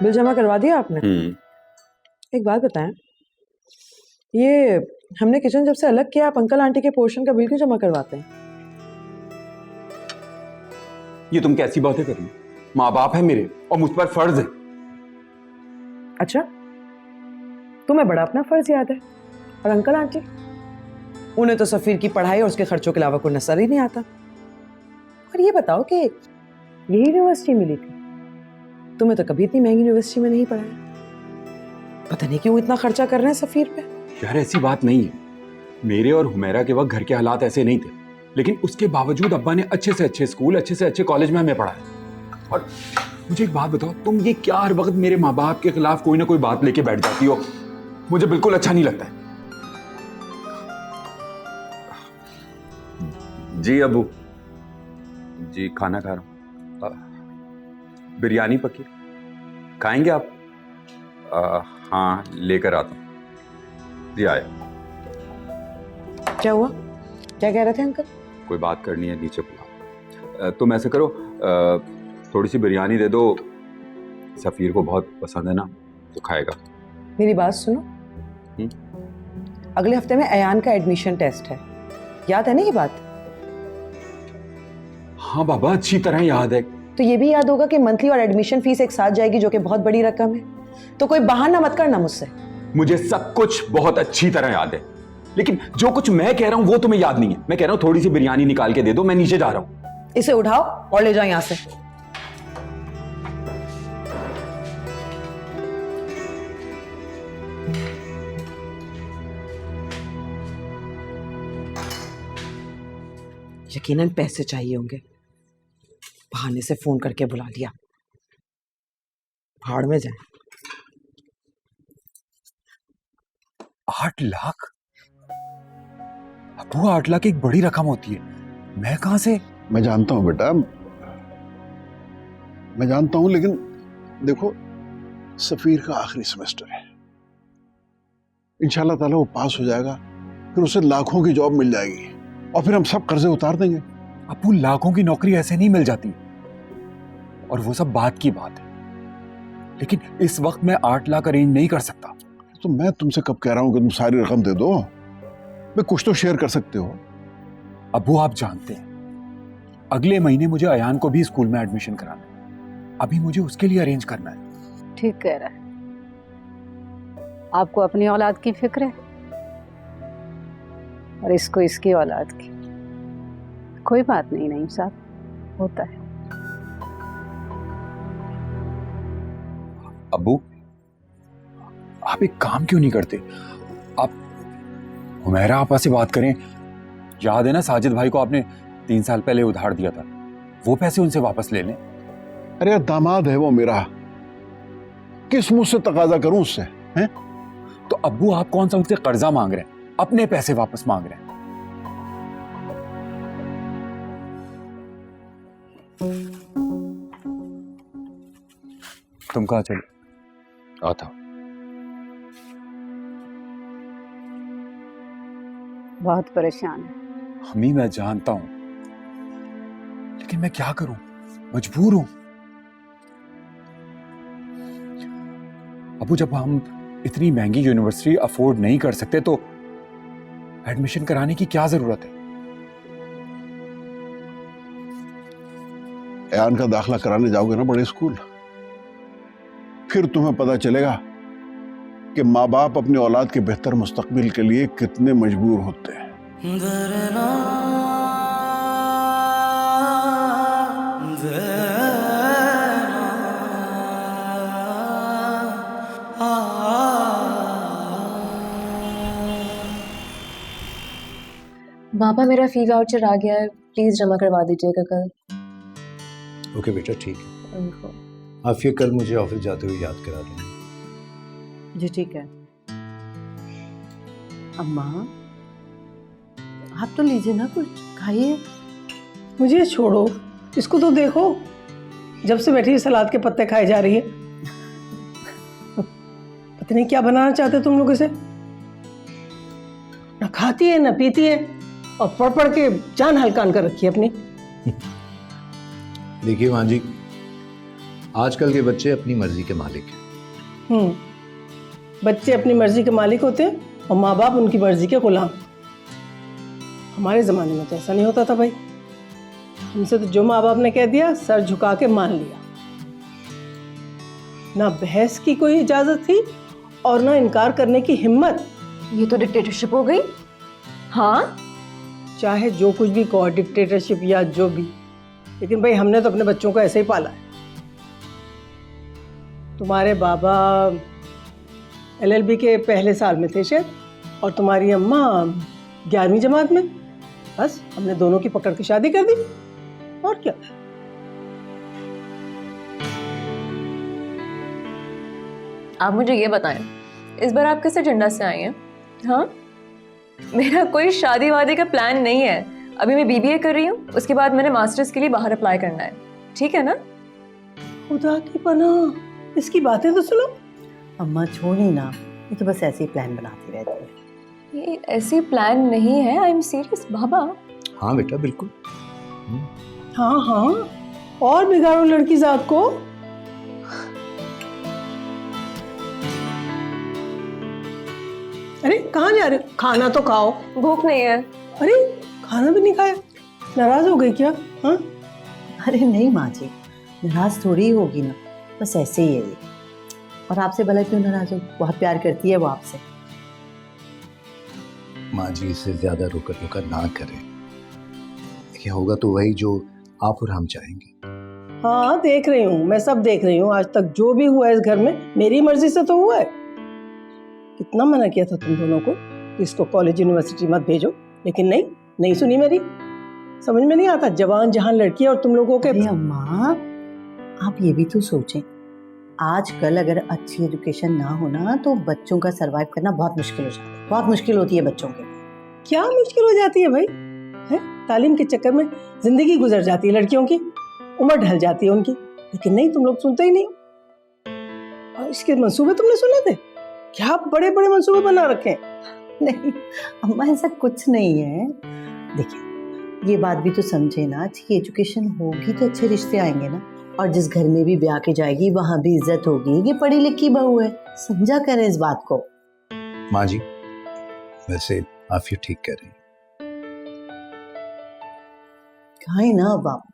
Bill जमा करवा दिया आपने? एक बात बताएं, ये हमने किचन जब से अलग किया, आप अंकल आंटी के पोर्शन का बिल क्यों जमा करवाते हैं? ये तुम कैसी बातें कर रही हो? माँ बाप है मेरे और मुझ पर फर्ज है। अच्छा, तुम्हें बड़ा अपना फर्ज याद है, और अंकल आंटी उन्हें तो सफीर की पढ़ाई और उसके खर्चों के अलावा कोई नजर ही नहीं आता। और ये बताओ कि यही यूनिवर्सिटी मिली थी, तुम्हें तो कभी इतनी महंगी यूनिवर्सिटी में नहीं पढ़ाया। पता नहीं क्यों इतना खर्चा कर रहे हैं सफीर पे। यार ऐसी बात नहीं है, मेरे और हुमैरा के वक्त घर के हालात ऐसे नहीं थे, लेकिन उसके बावजूद अब्बा ने अच्छे से अच्छे स्कूल, अच्छे से अच्छे कॉलेज में हमें पढ़ाया। और मुझे एक बात बताओ, तुम ये क्या हर वक्त मेरे माँ बाप के खिलाफ कोई ना कोई बात लेके बैठ जाती हो? मुझे बिल्कुल अच्छा नहीं लगता है। जी अबू जी, खाना खा रहा हूँ। बिरयानी पकी, खाएंगे आप? हाँ लेकर आता हूँ जी। आया। क्या हुआ, क्या कह रहे थे अंकल? कोई बात करनी है, नीचे बुला। तुम ऐसे करो, थोड़ी सी बिरयानी दे दो, सफीर को बहुत पसंद है ना, तो खाएगा। मेरी बात सुनो, अगले हफ्ते में अयान का एडमिशन टेस्ट है, याद है ना ये बात? हाँ बाबा, अच्छी तरह याद है। तो ये भी याद होगा कि मंथली और एडमिशन फीस एक साथ जाएगी, जो कि बहुत बड़ी रकम है। तो कोई बहाना मत करना मुझसे। मुझे सब कुछ बहुत अच्छी तरह याद है, लेकिन जो कुछ मैं कह रहा हूं वो तुम्हें याद नहीं है। मैं कह रहा हूं थोड़ी सी बिरयानी निकाल के दे दो, मैं नीचे जा रहा हूं। इसे उठाओ और ले जाओ यहां से। यकीनन पैसे चाहिए होंगे, बहाने से फोन करके बुला लिया। भाड़ में जाए। 8 लाख? अबू 8 लाख एक बड़ी रकम होती है, मैं कहां से? मैं जानता हूं बेटा, मैं जानता हूं, लेकिन देखो सफीर का आखिरी सेमेस्टर है, इंशाल्लाह ताला वो पास हो जाएगा, फिर उसे लाखों की जॉब मिल जाएगी और फिर हम सब कर्जे उतार देंगे। अबू लाखों की नौकरी ऐसे नहीं मिल जाती, और वो सब बात की बात है, लेकिन इस वक्त मैं 8 लाख अरेंज नहीं कर सकता। तो मैं तुमसे कब कह रहा हूं कि तुम सारी रकम दे दो, मैं कुछ तो शेयर कर सकते हो। अबू आप जानते हैं, अगले महीने मुझे अयान को भी स्कूल में एडमिशन कराना है, अभी मुझे उसके लिए अरेंज करना है। ठीक कह रहा है, आपको अपनी औलाद की फिक्र है और इसको इसकी औलाद की। कोई बात नहीं नईम साहब, होता है। अबू आप एक काम क्यों नहीं करते, आप हुमैरा आपा से बात करें। याद है ना साजिद भाई को आपने 3 साल पहले उधार दिया था, वो पैसे उनसे वापस ले लें। अरे यार दामाद है वो मेरा, किस मुंह से तकाजा करूं उससे, हैं? तो अब्बू आप कौन सा उनसे कर्जा मांग रहे हैं, अपने पैसे वापस मांग रहे हैं। तुम कहां चले? आता हूं। बहुत परेशान है। हमी मैं जानता हूं, लेकिन मैं क्या करूं, मजबूर हूं। अबू जब हम इतनी महंगी यूनिवर्सिटी अफोर्ड नहीं कर सकते तो एडमिशन कराने की क्या जरूरत है? अयान का दाखिला कराने जाओगे ना बड़े स्कूल, फिर तुम्हें पता चलेगा कि माँ बाप अपनी औलाद के बेहतर मुस्तकबिल के लिए कितने मजबूर होते हैं। पापा मेरा फी वाउचर आ गया है, प्लीज जमा करवा दीजिएगा कल। ओके बेटा, ठीक है। आप ये कल मुझे ऑफिस जाते हुए याद करा देंगे। जी ठीक है। अम्मा आप तो लीजिए ना, कुछ खाइए। मुझे छोड़ो, इसको तो देखो, जब से बैठी सलाद के पत्ते खाए जा रही है। पता नहीं क्या बनाना चाहते तुम लोग इसे, ना खाती है ना पीती है, और पढ़ पढ़ के जान हल्कान कर रखी है अपनी। देखिए मां जी, आजकल के बच्चे अपनी मर्जी के मालिक हैं। बच्चे अपनी मर्जी के मालिक होते हैं और माँ बाप उनकी मर्जी के गुलाम। हमारे ज़माने में तो ऐसा नहीं होता था भाई। हमसे तो जो माँ बाप ने कह दिया सर झुका के मान लिया। ना बहस की कोई इजाज़त थी और ना इनकार करने की हिम्मत। ये तो डिक्टेटरशिप हो गई। हाँ, चाहे जो कुछ भी कहो, डिक्टेटरशिप या जो भी, लेकिन भाई हमने तो अपने बच्चों को ऐसे ही पाला है। तुम्हारे बाबा LLB के पहले साल में थे शायद, और तुम्हारी अम्मा 11वीं जमात में। बस हमने दोनों की पकड़ के शादी कर दी, और क्या। आप मुझे ये बताएं, इस बार आप किस एजेंडा से आई हैं? हाँ, मेरा कोई शादी वादी का प्लान नहीं है। अभी मैं BBA कर रही हूँ, उसके बाद मैंने मास्टर्स के लिए बाहर अप्लाई करना है। ठीक है ना? खुदा की पनाह, इसकी बातें तो सुनो। अम्मा छोड़ी ना, ये तो बस ऐसे ही प्लान बनाती रहती है। ये ऐसी प्लान नहीं है, आई एम सीरियस बाबा। हाँ बेटा, बिल्कुल। हाँ हाँ, और बिगाड़ो लड़की जात को। अरे कहाँ जा रहे हो? खाना तो खाओ। भूख नहीं है। अरे खाना भी नहीं खाया, नाराज हो गई क्या? हाँ, अरे नहीं माँ जी, नाराज थोड़ी होगी ना, बस ऐसे ही है ये। और आपसे भला क्यों नाराज हो? बहुत प्यार करती है वो आपसे। माँ जी इससे ज्यादा रोकर टोकर ना करें। ये होगा तो वही जो आप और हम चाहेंगे। हाँ देख रही हूँ, मैं सब देख रही हूँ। आज तक जो भी हुआ इस घर में मेरी मर्जी से तो हुआ है। कितना मना किया था तुम दोनों को कि इसको कॉलेज यूनिवर्सिटी मत भेजो, लेकिन नहीं सुनी मेरी। समझ में नहीं आता, जवान जहान लड़की है और तुम लोगों के। अरे अम्मा, आप ये भी तो सोचें, आजकल अगर अच्छी एजुकेशन ना हो ना तो बच्चों का सरवाइव करना बहुत मुश्किल हो जाता है। बहुत मुश्किल होती है बच्चों के। क्या मुश्किल हो जाती है भाई? है, तालीम के चक्कर में जिंदगी गुजर जाती है लड़कियों की, उम्र ढल जाती है उनकी। लेकिन नहीं, तुम लोग सुनते ही नहीं। और इसके मंसूबे तुमने सुने थे? क्या बड़े बड़े मंसूबे बना रखे हैं। नहीं अम्मा, ऐसा कुछ नहीं है। देखिए, ये बात भी तो समझे ना, अच्छी एजुकेशन होगी तो अच्छे रिश्ते आएंगे ना। और जिस घर में भी ब्याह के जाएगी वहां भी इज्जत होगी। ये पढ़ी लिखी बहू है, समझा करें इस बात को। माँ जी वैसे आप ये ठीक कह रही हैं। कहा ना बाबू,